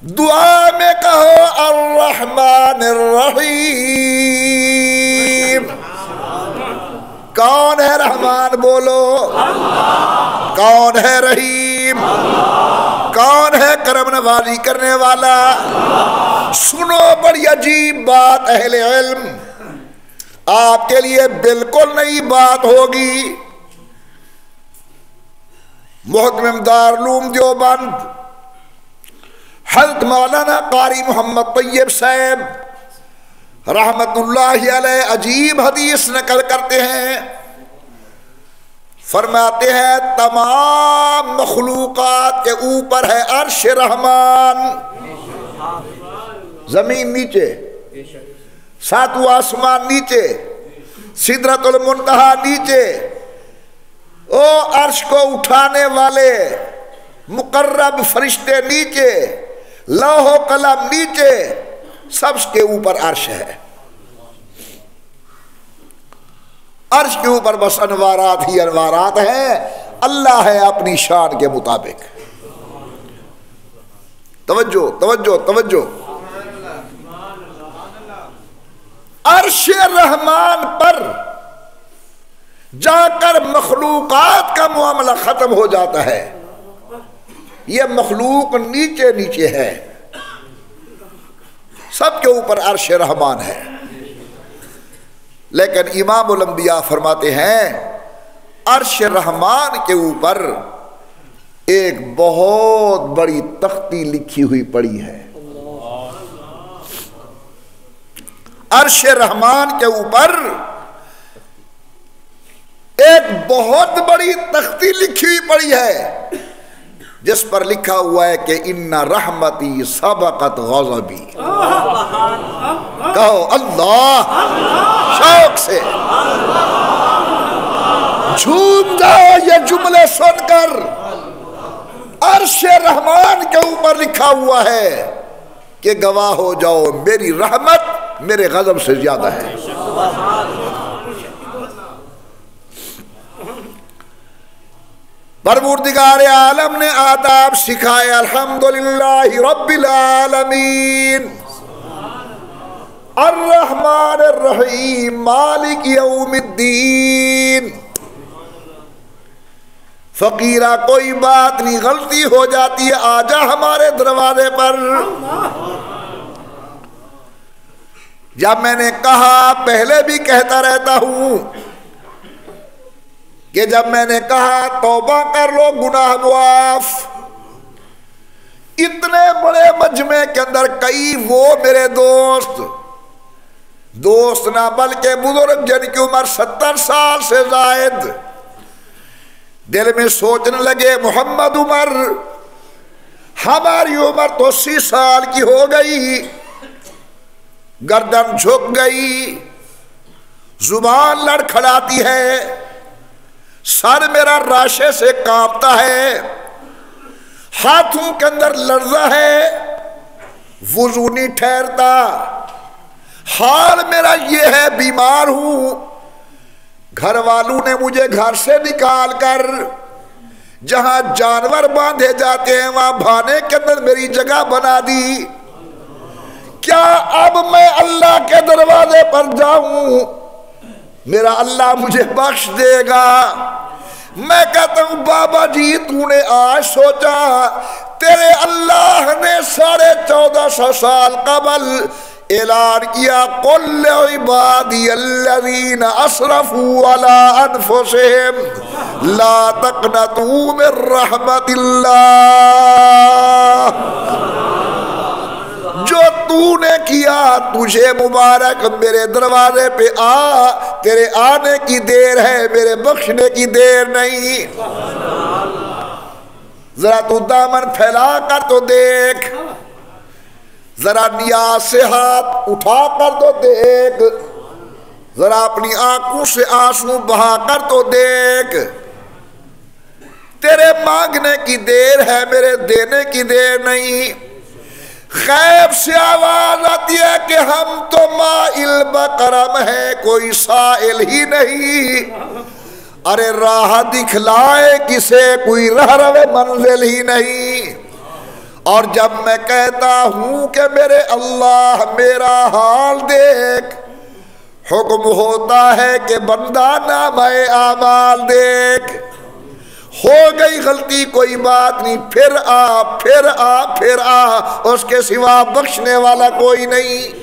دعا میں کہو الرحمن الرحیم. کون ہے رحمان؟ بولو. کون ہے رحیم؟ کون ہے کرم نوازی کرنے والا؟ سنو بڑی عجیب بات اہل علم، آپ کے لیے بالکل نئی بات ہوگی. محتمم دارالعلوم دیوبند حضرت مولانا قاری محمد طیب صاحب رحمت اللہ علیہ عجیب حدیث نقل کرتے ہیں. فرماتے ہیں تمام مخلوقات کے اوپر ہے عرش رحمان. زمین نیچے، ساتواں آسمان نیچے، سدرۃ المنتہا نیچے، او عرش کو اٹھانے والے مقرب فرشتے نیچے، لوح و قلم نیچے، سب کے اوپر عرش ہے. عرش کے اوپر بس انوارات ہی انوارات ہیں. اللہ ہے اپنی شان کے مطابق. توجہ توجہ توجہ. عرش رحمان پر جا کر مخلوقات کا معاملہ ختم ہو جاتا ہے. یہ مخلوق نیچے نیچے ہے، سب کے اوپر عرش رحمان ہے. لیکن امام الانبیاء فرماتے ہیں عرش رحمان کے اوپر ایک بہت بڑی تختی لکھی ہوئی پڑی ہے. عرش رحمان کے اوپر ایک بہت بڑی تختی لکھی ہوئی پڑی ہے جس پر لکھا ہوا ہے کہ ان رحمتی سبقت غضبی. کہو اللہ شوق سے. جھوم جاؤ یہ جملے سن کر. عرش رحمان کے اوپر لکھا ہوا ہے کہ گواہ ہو جاؤ میری رحمت میرے غضب سے زیادہ ہے. پروردگار عالم نے آداب سکھائے. الحمدللہ رب العالمین الرحمن الرحیم مالک یوم الدین. فقیرہ کوئی بات نہیں، غلطی ہو جاتی ہے آجا ہمارے دروازے پر. جب میں نے کہا، پہلے بھی کہتا رہتا ہوں کہ جب میں نے کہا توبہ کر لو گناہ معاف، اتنے بڑے مجمع کے اندر کئی وہ میرے دوست نہ بلکہ بزرگ جن کی عمر 70 سال سے زائد دل میں سوچنے لگے محمد عمر ہماری عمر تو 80 سال کی ہو گئی، گردن جھک گئی، زبان لڑکھڑاتی ہے، سر میرا راشے سے کانپتا ہے، ہاتھوں کے اندر لرزہ ہے، وضو نہیں ٹھہرتا، حال میرا یہ ہے بیمار ہوں. گھر والوں نے مجھے گھر سے نکال کر جہاں جانور باندھے جاتے ہیں وہاں بھانے کے اندر میری جگہ بنا دی. کیا اب میں اللہ کے دروازے پر جاؤں میرا اللہ مجھے بخش دے گا؟ میں کہتا ہوں بابا جی تو نے آج سوچا، تیرے اللہ نے 1450 سال قبل اعلان کیا قل عبادی الذین اسرفوا علی انفسہم لا تقنطوا من رحمت اللہ. جو تو نے کیا تجھے مبارک، میرے دروازے پہ آ، تیرے آنے کی دیر ہے میرے بخشنے کی دیر نہیں. ذرا تو دامن پھیلا کر تو دیکھ، ذرا نیاز سے ہاتھ اٹھا کر تو دیکھ، ذرا اپنی آنکھوں سے آنسو بہا کر تو دیکھ. تیرے مانگنے کی دیر ہے میرے دینے کی دیر نہیں. غیب سے آواز آتی ہے کہ ہم تو مائل بکرم ہیں، کوئی سائل ہی نہیں. ارے راہ دکھلائے کسے، کوئی رہرو منزل ہی نہیں. اور جب میں کہتا ہوں کہ میرے اللہ میرا حال دیکھ، حکم ہوتا ہے کہ بندہ نامہ اعمال دیکھ۔ ہو گئی غلطی کوئی بات نہیں، پھر آ پھر آ پھر آ، اس کے سوا بخشنے والا کوئی نہیں۔